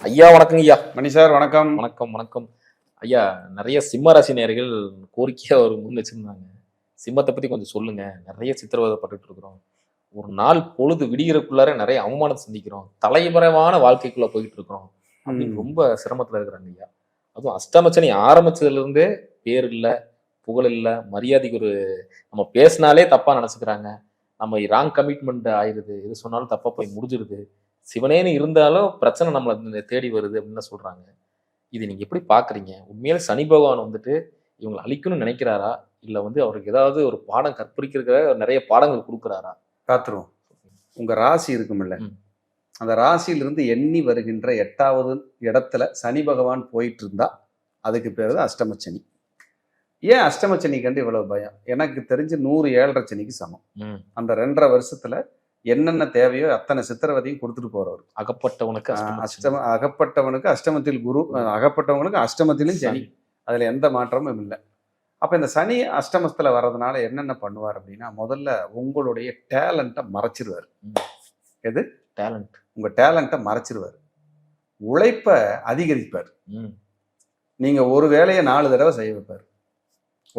ஐயா வணக்கங்க ஐயா. மணி சார் வணக்கம். வணக்கம் வணக்கம் ஐயா. நிறைய சிம்ம ராசி நேயர்கள் கோரிக்கையா ஒரு முன் வச்சிருந்தாங்க. சிம்மத்தை பத்தி கொஞ்சம் சொல்லுங்க, நிறைய சித்திரவதைப்பட்டுட்டு இருக்கிறோம், ஒரு நாள் பொழுது விடிகிறதுக்குள்ளார நிறைய அவமானம் சந்திக்கிறோம், தலைமறைவான வாழ்க்கைக்குள்ள போயிட்டு இருக்கிறோம் அப்படின்னு ரொம்ப சிரமத்துல இருக்கிறாங்க ஐயா. அதுவும் அஷ்டமச்சனி ஆரம்பிச்சதுல இருந்தே பேர் இல்ல, புகழ் இல்ல, மரியாதைக்கு ஒரு நம்ம பேசினாலே தப்பா நினைச்சுக்கிறாங்க, நம்ம ராங் கமிட்மெண்ட் ஆயிருது, எது சொன்னாலும் தப்பா போய் முடிஞ்சிருது, சிவனேன்னு இருந்தாலும் பிரச்சனை நம்மளை தேடி வருது அப்படின்னு சொல்றாங்க. இது நீங்க எப்படி பாக்குறீங்க? உண்மையிலே சனி பகவான் வந்துட்டு இவங்களை அழிக்கணும்னு நினைக்கிறாரா, இல்ல அவருக்கு ஏதாவது ஒரு பாடம் கற்பிக்கிறதுக்கு நிறைய பாடங்கள் கொடுக்குறாரா? காத்துருவோம். உங்க ராசி இருக்குமில்ல, அந்த ராசியிலிருந்து எண்ணி வருகின்ற 8வது இடத்துல சனி பகவான் போயிட்டு இருந்தா அதுக்கு பேரு தான் அஷ்டமச்சனி. ஏன் அஷ்டமச்சனி கண்டு இவ்வளவு பயம்? எனக்கு தெரிஞ்சு 100 7.5 சனிக்கு சமம். அந்த 2.5 வருஷத்துல என்னென்ன தேவையோ அத்தனை சித்திரவதையும் கொடுத்துட்டு போறவர். அகப்பட்டவனுக்கு அஷ்டமத்தில் குரு, அகப்பட்டவனுக்கு அஷ்டமத்திலும் சனி. அதுல எந்த மாற்றமும் இல்லை. அப்ப இந்த சனி அஷ்டமத்துல வர்றதுனால என்னென்ன பண்ணுவார் அப்படின்னா, முதல்ல உங்களுடைய டேலண்ட்டை மறைச்சிருவார். எது டேலண்ட்? உங்க டேலண்ட்டை மறைச்சிருவார். உழைப்ப அதிகரிப்பார். நீங்க ஒரு வேலையை 4 தடவை செய்ய வைப்பார்.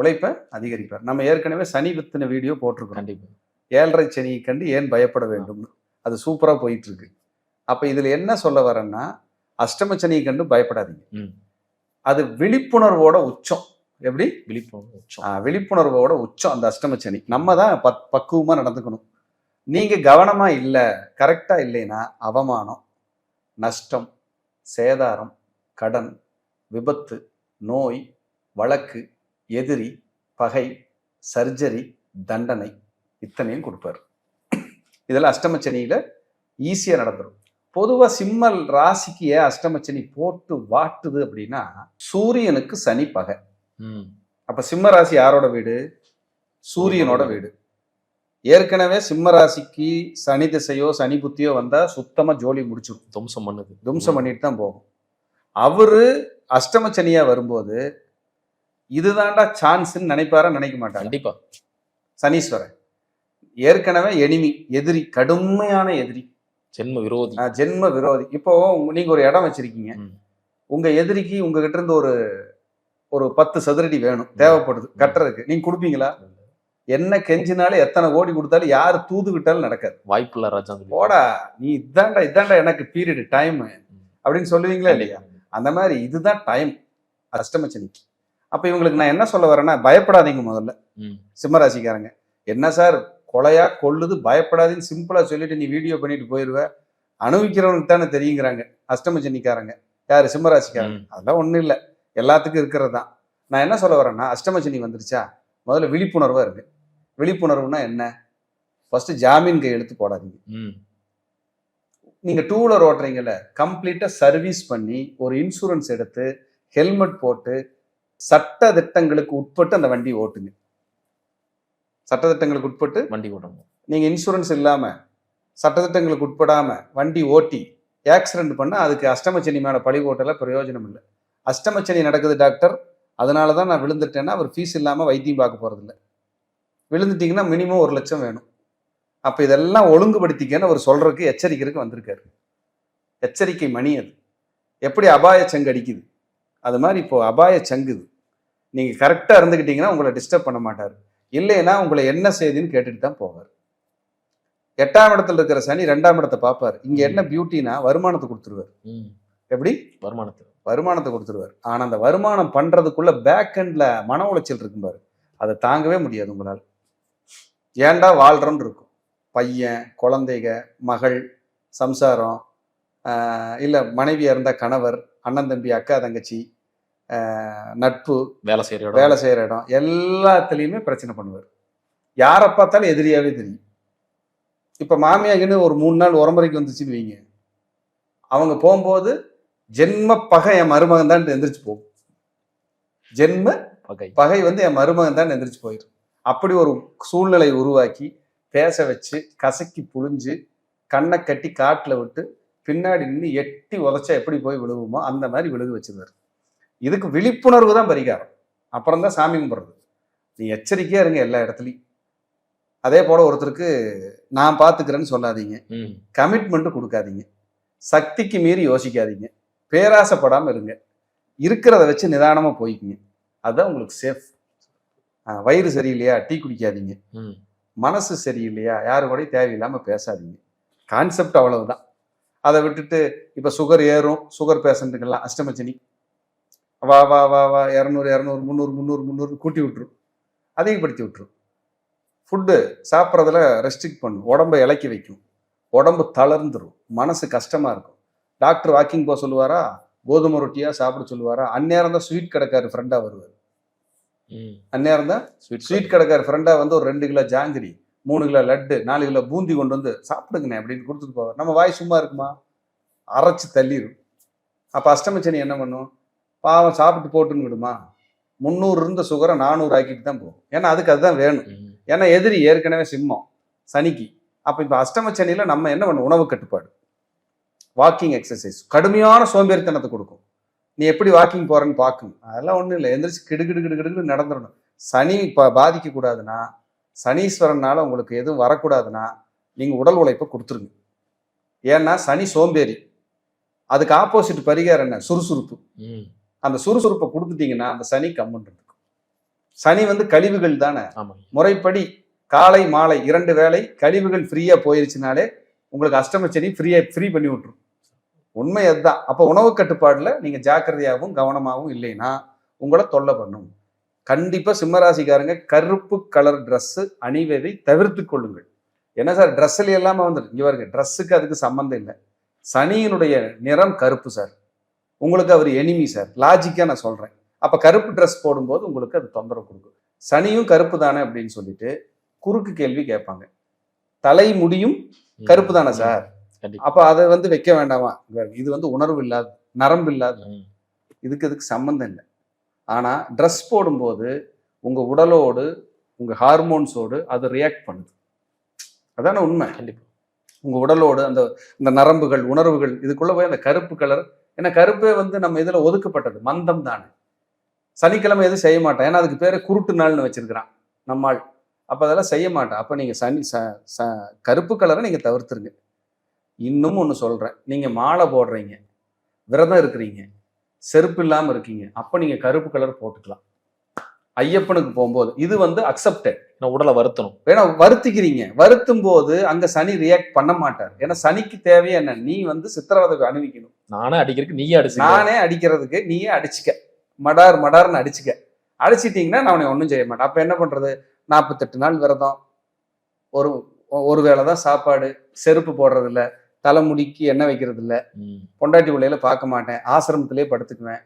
உழைப்ப அதிகரிப்பார். நம்ம ஏற்கனவே சனி வித்தின வீடியோ போட்டிருக்கோம். கண்டிப்பா. 7.5 சனியை கண்டு ஏன் பயப்பட வேண்டும்னு. அது சூப்பரா போயிட்டு இருக்கு. அப்ப இதுல என்ன சொல்ல வரேன்னா, அஷ்டம சனியை கண்டு பயப்படாதீங்க. அது விழிப்புணர்வோட உச்சம். எப்படி? விழிப்புணர்வோட உச்சம் அந்த அஷ்டம சனி. நம்ம தான் பக்குவமா நடந்துக்கணும். நீங்க கவனமா இல்ல, கரெக்டா இல்லைன்னா அவமானம், நஷ்டம், சேதாரம், கடன், விபத்து, நோய், வழக்கு, எதிரி, பகை, சர்ஜரி, தண்டனை இத்தனையும் கொடுப்பார். இதெல்லாம் அஷ்டமச்சனியில ஈஸியா நடந்துடும். பொதுவா சிம்மல் ராசிக்கு ஏன் அஷ்டமச்சனி போட்டு வாட்டுது அப்படின்னா, சூரியனுக்கு சனி பகை. அப்ப சிம்ம ராசி யாரோட வீடு? சூரியனோட வீடு. ஏற்கனவே சிம்ம ராசிக்கு சனி திசையோ சனி புத்தியோ வந்தா சுத்தமா ஜோலி முடிச்சிடும். தும்சம் பண்ணிட்டு தான் போகும். அவரு அஷ்டமச்சனியா வரும்போது இதுதான்டா சான்ஸ்ன்னு நினைப்பாரா? நினைக்க மாட்டாங்க. கண்டிப்பா. சனீஸ்வரன் ஏற்கனவே எனிமி, எதிரி, கடுமையான எதிரி, ஜென்ம விரோதி. இப்போ நீங்க ஒரு இடம் வச்சிருக்கீங்க, உங்க எதிரிக்கு உங்ககிட்ட இருந்து ஒரு 10 சதுரடி வேணும், தேவைப்படுது கட்டுறதுக்கு. நீங்க கொடுப்பீங்களா? என்ன கெஞ்சினாலும் எத்தனை கோடி கொடுத்தாலும் யாரு தூதுகிட்டாலும் நடக்காது. வாய்ப்பு இல்ல ராஜா, போடா நீ இதாண்டா எனக்கு பீரியட் டைம் அப்படின்னு சொல்லுவீங்களா இல்லையா? அந்த மாதிரி இதுதான் டைம் அஷ்டமச்சனிக்கு. அப்ப இவங்களுக்கு நான் என்ன சொல்ல வரேன்னா, பயப்படாதீங்க. முதல்ல சிம்மராசிக்காரங்க, என்ன சார் கொலையா கொள்ளுது, பயப்படாதீன்னு சிம்பிளா சொல்லிட்டு நீ வீடியோ பண்ணிட்டு போயிடுவ, அனுபவிக்கிறவனுக்கு தானே தெரியுங்கிறாங்க அஷ்டமச்சனிக்காரங்க. யாரு? சிம்மராசிக்காரங்க. அதெல்லாம் ஒண்ணும் இல்லை, எல்லாத்துக்கும் இருக்கிறது தான். நான் என்ன சொல்ல வரேன்னா, அஷ்டமச்சனி வந்துருச்சா முதல்ல விழிப்புணர்வா இருக்கு. விழிப்புணர்வுனா என்ன? ஃபர்ஸ்ட் ஜாமீன் கையெழுத்து போடாதீங்க. நீங்க 2 வீலர் ஓட்டுறீங்கல்ல, கம்ப்ளீட்டா சர்வீஸ் பண்ணி ஒரு இன்சூரன்ஸ் எடுத்து ஹெல்மெட் போட்டு சட்ட திட்டங்களுக்கு உட்பட்டு அந்த வண்டி ஓட்டுங்க. சட்டத்திட்டங்களுக்கு உட்பட்டு வண்டி ஓட்டணும். நீங்க இன்சூரன்ஸ் இல்லாம சட்டத்திட்டங்களுக்கு உட்படாம வண்டி ஓட்டி ஆக்சிடென்ட் பண்ண அதுக்கு அஷ்டமச்சனி மேல பழி ஓட்டல பிரயோஜனம் இல்லை. அஷ்டமச்சனி நடக்குது டாக்டர், அதனாலதான் நான் விழுந்துட்டேன்னா அவர் ஃபீஸ் இல்லாம வைத்தியம் பார்க்க போறது இல்லை. விழுந்துட்டீங்கன்னா மினிமம் 1 லட்சம் வேணும். அப்ப இதெல்லாம் ஒழுங்குபடுத்திக்கன்னு அவர் சொல்றதுக்கு எச்சரிக்கிறதுக்கு வந்திருக்காரு. எச்சரிக்கை மணி அது. எப்படி அபாய சங்கு அடிக்குது, அது மாதிரி இப்போ அபாய சங்குது. நீங்க கரெக்டா இருந்துக்கிட்டீங்கன்னா உங்களை டிஸ்டர்ப் பண்ண மாட்டாரு. இல்லைன்னா உங்களை என்ன செய்யுதுன்னு கேட்டுட்டு தான் போவார். 8ஆம் இடத்துல இருக்கிற சனி 2ஆம் இடத்தை பார்ப்பாரு. இங்க என்ன பியூட்டினா வருமானத்தை கொடுத்துருவார். எப்படி? வருமானத்தை கொடுத்துருவார். ஆனா அந்த வருமானம் பண்றதுக்குள்ள பேக் எண்ட்ல மன உளைச்சல் இருக்கும் பாரு, அதை தாங்கவே முடியாது உங்களால். ஏன்டா வாழ்றோன்னு இருக்கும். பையன், குழந்தைக, மகள், சம்சாரம், இல்ல மனைவியா இருந்தா கணவர், அண்ணன் தம்பி, அக்கா தங்கச்சி, நட்பு, வேலை செய்யற இடம், எல்லாத்துலயுமே பிரச்சனை பண்ணுவார். யாரை பார்த்தாலும் எதிரியாவே தெரியும். இப்ப மாமியாகின்னு ஒரு 3 நாள் உரம்பரைக்கு வந்துச்சுன்னு வைங்க, அவங்க போகும்போது ஜென்ம பகை என் மருமகன் தான் எந்திரிச்சு போகும். ஜென்ம பகை என் மருமகன் தான் எந்திரிச்சு போயிடும். அப்படி ஒரு சூழ்நிலை உருவாக்கி பேச வச்சு கசக்கி புழிஞ்சு கண்ணை கட்டி காட்டுல விட்டு பின்னாடி நின்று எட்டி உதச்சா எப்படி போய் விழுகுமோ அந்த மாதிரி விழுகு வச்சிருவாரு. இதுக்கு விழிப்புணர்வு தான் பரிகாரம். அப்புறம் தான் சாமி கும்பிட்றது. நீ எச்சரிக்கையா இருங்க எல்லா இடத்துலையும். அதே போல ஒருத்தருக்கு நான் பார்த்துக்கிறேன்னு சொல்லாதீங்க, கமிட்மெண்ட் கொடுக்காதீங்க, சக்திக்கு மீறி யோசிக்காதீங்க. பேராசைப்படாம இருங்க, இருக்கிறத வச்சு நிதானமா போய்க்குங்க, அதுதான் உங்களுக்கு சேஃப். வயிறு சரியில்லையா டீ குடிக்காதீங்க, மனசு சரியில்லையா யாரு கூடயும் தேவையில்லாம பேசாதீங்க. கான்செப்ட் அவ்வளவுதான். அதை விட்டுட்டு இப்ப சுகர் ஏறும், சுகர் பேஷண்ட்டுக்கெல்லாம் அஷ்டமச்சனி வா வா வா வா 200 200 300 300 300 கூட்டி விட்டுரும், அதிகப்படுத்தி விட்டுரும். ஃபுட்டு சாப்பிட்றதுல ரெஸ்ட்ரிக்ட் பண்ணும், உடம்பை இலக்கி வைக்கும், உடம்பு தளர்ந்துடும், மனசு கஷ்டமா இருக்கும். டாக்டர் வாக்கிங் போக சொல்லுவாரா, கோதுமை ரொட்டியா சாப்பிட சொல்லுவாரா? அந்நேரம் தான் ஸ்வீட் கடைக்காரு ஃப்ரெண்டா வருவார். அந்நேரம் தான் ஸ்வீட் கடைக்காரு ஃப்ரெண்டா வந்து ஒரு 2 kilo jangiri, 3 kilo laddu, 4 kilo boondi கொண்டு வந்து சாப்பிடுங்கண்ணே அப்படின்னு கொடுத்துட்டு போவார். நம்ம வாய் சும்மா இருக்குமா? அரைச்சு தள்ளிடும். அப்ப அஷ்டமச்சனி என்ன பண்ணும்? பாவம் சாப்பிட்டு போட்டுன்னு விடுமா? 300 இருந்த சுகரை 400 ஆக்கிட்டு தான் போகும். ஏன்னா அதுக்கு அதுதான் வேணும். ஏன்னா எதிரி ஏற்கனவே சிம்மம் சனிக்கு. அப்ப இப்ப அஷ்டமச்சனியில நம்ம என்ன பண்ணும்? உணவு கட்டுப்பாடு, வாக்கிங் எக்ஸசைஸ், கடுமையான சோம்பேறித்தனத்தை கொடுக்கும். நீ எப்படி வாக்கிங் போறேன்னு பார்க்கணும். அதெல்லாம் ஒன்றும் இல்லை, எந்திரிச்சு கிடுகிடு நடந்துடணும். சனி இப்போ பாதிக்க கூடாதுன்னா, சனீஸ்வரனால உங்களுக்கு எதுவும் வரக்கூடாதுன்னா நீங்க உடல் உழைப்பை கொடுத்துருங்க. ஏன்னா சனி சோம்பேறி, அதுக்கு ஆப்போசிட் பரிகாரம் என்ன? சுறுசுறுப்பு. அந்த சுறுசுறுப்பை கொடுத்துட்டீங்கன்னா அந்த சனி கம்முன்னு இருக்கும். சனி வந்து கழிவுகள் தானே, முறைப்படி காலை மாலை 2 வேளை கழிவுகள் ஃப்ரீயா போயிருச்சுனாலே உங்களுக்கு அஷ்டமச்சனி ஃப்ரீ பண்ணி விட்டுரும். உண்மை அதுதான். அப்போ உணவு கட்டுப்பாடுல நீங்க ஜாக்கிரதையாகவும் கவனமாகவும் இல்லைன்னா உங்களை தொல்லை பண்ணும். கண்டிப்பா சிம்மராசிக்காரங்க கருப்பு கலர் ட்ரெஸ் அணிவதை தவிர்த்து கொள்ளுங்கள். என்ன சார் ட்ரெஸ்ல எல்லாமே வந்துடும்? இங்க பாருங்க, ட்ரெஸ்ஸுக்கு அதுக்கு சம்மந்தம் இல்லை. சனியினுடைய நிறம் கருப்பு சார், உங்களுக்கு அவர் எனிமி சார். லாஜிக்கா நான் சொல்றேன். அப்ப கருப்பு ட்ரெஸ் போடும்போது உங்களுக்கு அது தொந்தரவு கொடுக்கும். சனியும் கருப்பு தானே அப்படின்னு சொல்லிட்டு குறுக்கு கேள்வி கேட்பாங்க. தலை முடியும் கருப்பு தானே சார், அப்ப அதை வந்து வைக்க வேண்டாமா? இது வந்து உணர்வு இல்லாத, நரம்பு இல்லாத, இதுக்கு சம்பந்தம் இல்லை. ஆனா ட்ரெஸ் போடும்போது உங்க உடலோடு உங்க ஹார்மோன்ஸோடு அது ரியாக்ட் பண்ணுது. அதான உண்மை. உங்க உடலோடு அந்த இந்த நரம்புகள் உணர்வுகள் இதுக்குள்ள போய் அந்த கருப்பு கலர், ஏன்னா கருப்பே வந்து நம்ம இதுல ஒதுக்கப்பட்டது, மந்தம் தானே. சனிக்கிழமை எதுவும் செய்ய மாட்டேன், ஏன்னா அதுக்கு பேரு குருட்டு நாள்னு வச்சிருக்கிறான் நம்மால். அப்ப அதெல்லாம் செய்ய மாட்டேன். அப்ப நீங்க கருப்பு கலரை நீங்க தவிர்த்துருங்க. இன்னும் ஒன்று சொல்றேன், நீங்க மாலை போடுறீங்க, விரதம் இருக்கிறீங்க, செருப்பு இல்லாம இருக்கீங்க, அப்ப நீங்க கருப்பு கலர் போட்டுக்கலாம். ஐயப்பனுக்கு போகும்போது இது வந்து அக்செப்டட். உடலை வருத்தணும், வேணா வருத்திக்கிறீங்க. வருத்தும் போது அங்க சனி ரியாக்ட் பண்ண மாட்டார். ஏன்னா சனிக்கு தேவையே என்ன? நீ வந்து சித்திரவதை அணிவிக்கணும். நானே அடிக்கிறதுக்கு நீயே அடிச்சு, நானே அடிக்கிறதுக்கு நீயே அடிச்சுக்க, மடார்னு அடிச்சுக்க. அடிச்சிட்டீங்கன்னா நான் உன்னை ஒன்றும் செய்ய மாட்டேன். அப்ப என்ன பண்றது? 48 நாள் விரதம், ஒரு வேளை தான் சாப்பாடு, செருப்பு போடுறது இல்லை, தலைமுடிக்கு எண்ணெய் வைக்கிறது இல்லை, பொண்டாட்டி பிள்ளையில பார்க்க மாட்டேன், ஆசிரமத்திலே படுத்துக்குவேன்,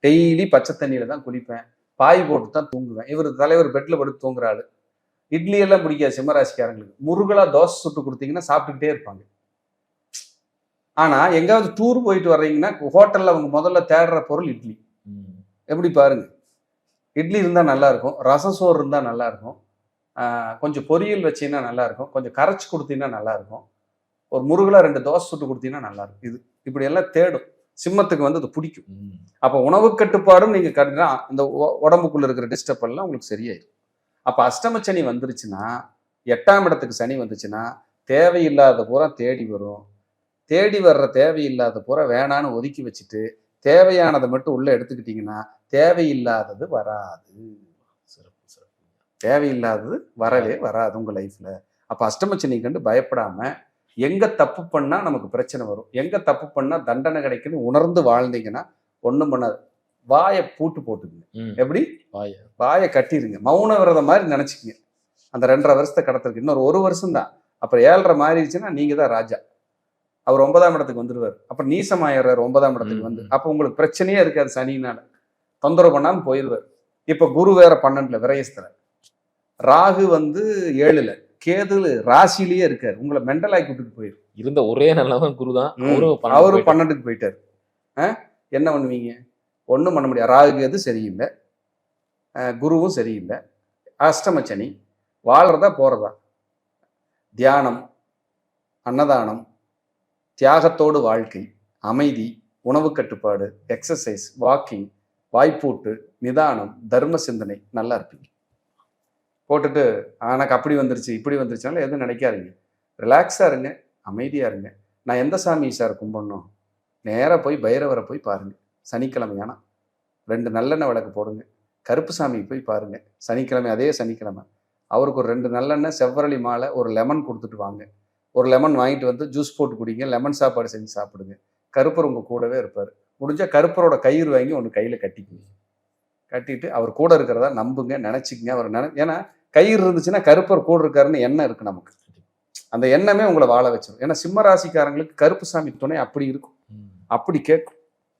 டெய்லி பச்சை தண்ணியில தான் குளிப்பேன், பாய் போட்டு தான் தூங்குவேன். இவர் தலைவர் பெட்ல படுத்து தூங்குறாரு. இட்லி எல்லாம் பிடிக்காது சிம்மராசிக்காரங்களுக்கு. முருகலா தோசை சுட்டு கொடுத்தீங்கன்னா சாப்பிட்டுக்கிட்டே இருப்பாங்க. ஆனா எங்காவது டூர் போயிட்டு வர்றீங்கன்னா ஹோட்டல்ல அவங்க முதல்ல தேடுற பொருள் இட்லி. எப்படி பாருங்க, இட்லி இருந்தா நல்லா இருக்கும், ரசம் சோறு இருந்தா நல்லா இருக்கும், கொஞ்சம் பொரியல் வச்சீங்கன்னா நல்லா இருக்கும், கொஞ்சம் கரைச்சி கொடுத்தீங்கன்னா நல்லா இருக்கும், ஒரு முருகலா 2 தோசை சுட்டு கொடுத்தீங்கன்னா நல்லா இருக்கும். இது இப்படி எல்லாம் தேடும். சிம்மத்துக்கு வந்து அது பிடிக்கும். அப்ப உணவு கட்டுப்பாடும் நீங்க கட்டுனா இந்த உடம்புக்குள்ள இருக்கிற டிஸ்டர்ப் எல்லாம் உங்களுக்கு சரியாயிடும். அப்ப அஷ்டமச்சனி வந்துருச்சுன்னா, 8ஆம் இடத்துக்கு சனி வந்துச்சுன்னா தேவையில்லாத பூரா தேடி வரும். தேடி வர்ற தேவையில்லாத பூரா வேணான்னு ஒதுக்கி வச்சுட்டு தேவையானதை மட்டும் உள்ள எடுத்துக்கிட்டீங்கன்னா தேவையில்லாதது வராது. தேவையில்லாதது வரவே வராது உங்க லைஃப்ல. அப்ப அஷ்டமச்சனி கண்டு பயப்படாம, எங்க தப்பு பண்ணா நமக்கு பிரச்சனை வரும், எங்க தப்பு பண்ணா தண்டனை கிடைக்குன்னு உணர்ந்து வாழ்ந்தீங்கன்னா ஒண்ணும் பண்ணாது. வாயை பூட்டு போட்டுக்குங்க. எப்படி? வாயை கட்டிருங்க. மௌன விரதம் மாதிரி நினைச்சுக்கங்க. அந்த 2.5 வருஷத்தை கடத்துறதுக்கு இன்னொரு 1 வருஷம் தான். அப்புறம் 7.5 மாறிடுச்சுன்னா நீங்க தான் ராஜா. அவர் 9ஆம் இடத்துக்கு வந்துருவார். அப்புறம் நீசமாயிடுறாரு 9ஆம் இடத்துக்கு வந்து. அப்ப உங்களுக்கு பிரச்சனையே இருக்காது. சனினால தொந்தரவு பண்ணாம போயிடுவார். இப்ப குரு வேற 12ல விரயஸ்தர, ராகு வந்து 7ல, கேது ராசிலேயே இருக்காரு. உங்களை மெண்டலாக்கி விட்டுட்டு போயிரு. இருந்த ஒரே நல்லவன் குரு தான், அவரும் 12க்கு போயிட்டாரு. என்ன பண்ணுவீங்க? ஒன்றும் பண்ண முடியாது. ராகு கேது சரியில்லை, குருவும் சரியில்லை, அஷ்டமச்சனி. வாழ்றதா போறதா? தியானம், அன்னதானம், தியாகத்தோடு வாழ்க்கை, அமைதி, உணவு கட்டுப்பாடு, எக்ஸசைஸ், வாக்கிங், வாய்ப்பூட்டு, நிதானம், தர்ம சிந்தனை, நல்லா இருப்பீங்க. போட்டுட்டு எனக்கு அப்படி வந்துருச்சு இப்படி வந்துருச்சுனால எதுவும் நினைக்காதீங்க. ரிலாக்ஸாக இருங்க, அமைதியாக இருங்க. நான் எந்த சாமி சார் கும்பிடணும்? நேராக போய் பைரவரை போய் பாருங்கள். சனிக்கிழமையானா 2 நல்லெண்ணெய் விளக்கு போடுங்க. கருப்புசாமிக்கு போய் பாருங்கள். சனிக்கிழமை, அதே சனிக்கிழமை அவருக்கு ஒரு 2 நல்லெண்ணெய், செவ்வரளி மாலை, ஒரு லெமன் கொடுத்துட்டு வாங்க. ஒரு லெமன் வாங்கிட்டு வந்து ஜூஸ் போட்டு குடிங்க. லெமன் சாப்பாடு செஞ்சு சாப்பிடுங்க. கருப்பர் உங்கள் கூடவே இருப்பார். முடிஞ்சால் கருப்பரோட கயிறு வாங்கி ஒன்று கையில் கட்டிக்குங்க. கட்டிட்டு அவர் கூட இருக்கிறதா நம்புங்க, நினச்சிக்கங்க. அவர் ஏன்னா கயிறு இருந்துச்சுன்னா கருப்பர் கூட இருக்காருன்னு எண்ணம் இருக்குது நமக்கு. அந்த எண்ணமே உங்களை வாழ வச்சிடும். ஏன்னா சிம்ம ராசிக்காரங்களுக்கு கருப்புசாமி துணை அப்படி இருக்கும், அப்படி கேட்கும்,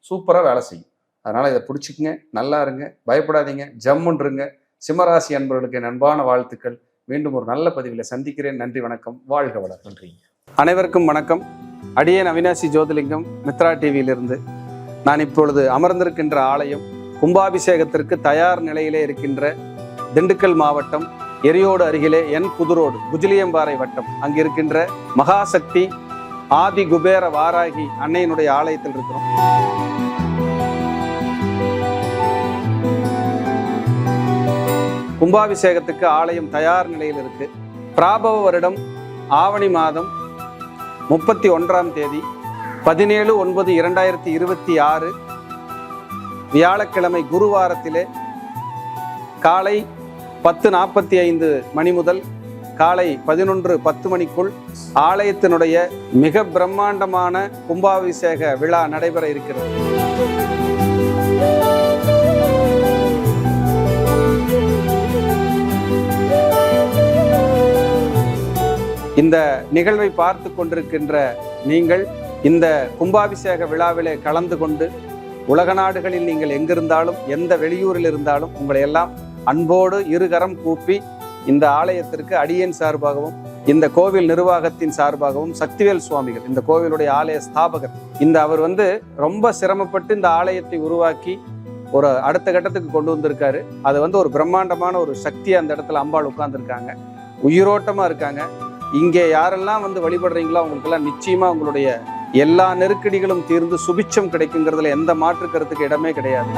சூப்பராக வேலை செய்யும். அதனால் இதை பிடிச்சிக்கங்க, நல்லா இருங்க, பயப்படாதீங்க, ஜம்முன்றுங்க. சிம்மராசி அன்பர்களுக்கு என் அன்பான வாழ்த்துக்கள். மீண்டும் ஒரு நல்ல பதிவில் சந்திக்கிறேன். நன்றி, வணக்கம், வாழ்க வளர். நன்றி. அனைவருக்கும் வணக்கம். அடியேன் அவினாசி ஜோதிலிங்கம், மித்ரா டிவியிலிருந்து. நான் இப்பொழுது அமர்ந்திருக்கின்ற ஆலயம் கும்பாபிஷேகத்திற்கு தயார் நிலையிலே இருக்கின்ற திண்டுக்கல் மாவட்டம் எரியோடு அருகிலே புதுரோடு குஜிலியம்பாறை வட்டம் அங்கு இருக்கின்ற மகாசக்தி ஆதி குபேர வாராகி அன்னையினுடைய ஆலயத்தில் இருக்கிறோம். கும்பாபிஷேகத்துக்கு ஆலயம் தயார் நிலையில் இருக்கு. பிராபவ வருடம் ஆவணி மாதம் 31ஆம் தேதி 17/9/2026 வியாழக்கிழமை குருவாரத்திலே காலை 10:45 மணி முதல் காலை 11:10 மணிக்குள் ஆலயத்தினுடைய மிக பிரம்மாண்டமான கும்பாபிஷேக விழா நடைபெற இருக்கிறது. இந்த நிகழ்வை பார்த்து கொண்டிருக்கின்ற நீங்கள் இந்த கும்பாபிஷேக விழாவிலே கலந்து கொண்டு உலக நாடுகளில் நீங்கள் எங்கிருந்தாலும், எந்த வெளியூரில் இருந்தாலும் உங்களை எல்லாம் அன்போடு இருகரம் கூப்பி இந்த ஆலயத்திற்கு அடியேன் சார்பாகவும், இந்த கோவில் நிர்வாகத்தின் சார்பாகவும், சக்திவேல் சுவாமிகள் இந்த கோவிலுடைய ஆலய ஸ்தாபகர், அவர் ரொம்ப சிரமப்பட்டு இந்த ஆலயத்தை உருவாக்கி ஒரு அடுத்த கட்டத்துக்கு கொண்டு வந்திருக்காரு. அது ஒரு பிரம்மாண்டமான ஒரு சக்தி அந்த இடத்துல அம்பாள் உட்கார்ந்துருக்காங்க, உயிரோட்டமா இருக்காங்க. இங்கே யாரெல்லாம் வழிபடுறீங்களோ அவங்களுக்கெல்லாம் நிச்சயமா உங்களுடைய எல்லா நெருக்கடிகளும் தீர்ந்து சுபிட்சம் கிடைக்குங்கிறதுல எந்த மாற்று கருத்துக்கு இடமே கிடையாது.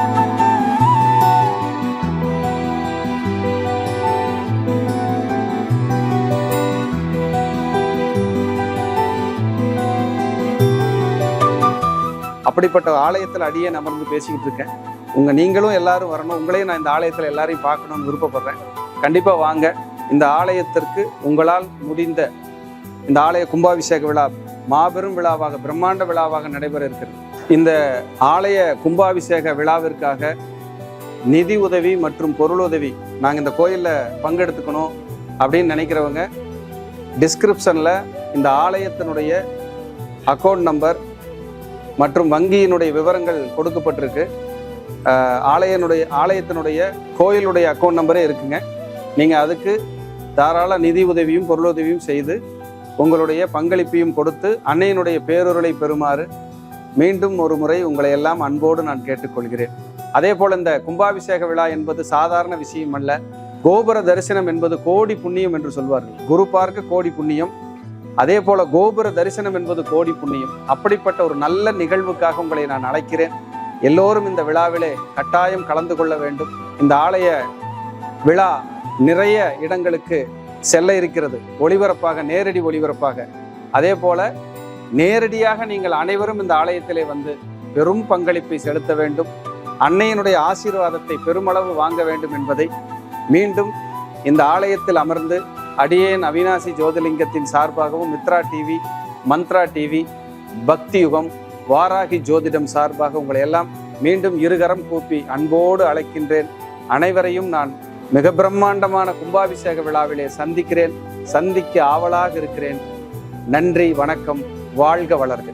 அப்படிப்பட்ட ஆலயத்தில் அடியே அமர்ந்து பேசிக்கிட்டு இருக்கேன். நீங்களும் எல்லாரும் வரணும், உங்களையும் நான் இந்த ஆலயத்தில் எல்லாரையும் பார்க்கணும்னு விருப்பப்படுறேன். கண்டிப்பா வாங்க. இந்த ஆலயத்திற்கு உங்களால் முடிந்த இந்த ஆலய கும்பாபிஷேக விழா மாபெரும் விழாவாக, பிரம்மாண்ட விழாவாக நடைபெற இருக்கிறது. இந்த ஆலய கும்பாபிஷேக விழாவிற்காக நிதி உதவி மற்றும் பொருளுதவி நாங்கள் இந்த கோயிலில் பங்கெடுத்துக்கணும் அப்படின்னு நினைக்கிறவங்க டிஸ்கிரிப்ஷனில் இந்த ஆலயத்தினுடைய அக்கௌண்ட் நம்பர் மற்றும் வங்கியினுடைய விவரங்கள் கொடுக்கப்பட்டிருக்கு. ஆலயத்தினுடைய கோயிலுடைய அக்கௌண்ட் நம்பரே இருக்குங்க. நீங்கள் அதுக்கு தாராள நிதி உதவியும் பொருளுதவியும் செய்து உங்களுடைய பங்களிப்பையும் கொடுத்து அன்னையினுடைய பேரொருளை பெறுமாறு மீண்டும் ஒரு முறை உங்களை எல்லாம் அன்போடு நான் கேட்டுக்கொள்கிறேன். அதே போல் இந்த கும்பாபிஷேக விழா என்பது சாதாரண விஷயம் அல்ல. கோபுர தரிசனம் என்பது கோடி புண்ணியம் என்று சொல்வார்கள். குரு பார்க்க கோடி புண்ணியம், அதே போல கோபுர தரிசனம் என்பது கோடி புண்ணியம். அப்படிப்பட்ட ஒரு நல்ல நிகழ்வுக்காக உங்களை நான் அழைக்கிறேன். எல்லோரும் இந்த விழாவிலே கட்டாயம் கலந்து கொள்ள வேண்டும். இந்த ஆலய விழா நிறைய இடங்களுக்கு செல்ல இருக்கிறது, ஒளிபரப்பாக, நேரடி ஒளிபரப்பாக. அதே போல நேரடியாக நீங்கள் அனைவரும் இந்த ஆலயத்திலே பெரும் பங்களிப்பை செலுத்த வேண்டும், அன்னையினுடைய ஆசீர்வாதத்தை பெருமளவு வாங்க வேண்டும் என்பதை மீண்டும் இந்த ஆலயத்தில் அமர்ந்து அடியேன் அவினாசி ஜோதிலிங்கத்தின் சார்பாகவும், மித்ரா டிவி, மந்த்ரா டிவி, பக்தி யுகம், வாராகி ஜோதிடம் சார்பாக உங்களை எல்லாம் மீண்டும் இருகரம் கூப்பி அன்போடு அழைக்கின்றேன். அனைவரையும் நான் மிக பிரம்மாண்டமான கும்பாபிஷேக விழாவிலே சந்திக்க ஆவலாக இருக்கிறேன். நன்றி, வணக்கம், வாழ்க வளர்க.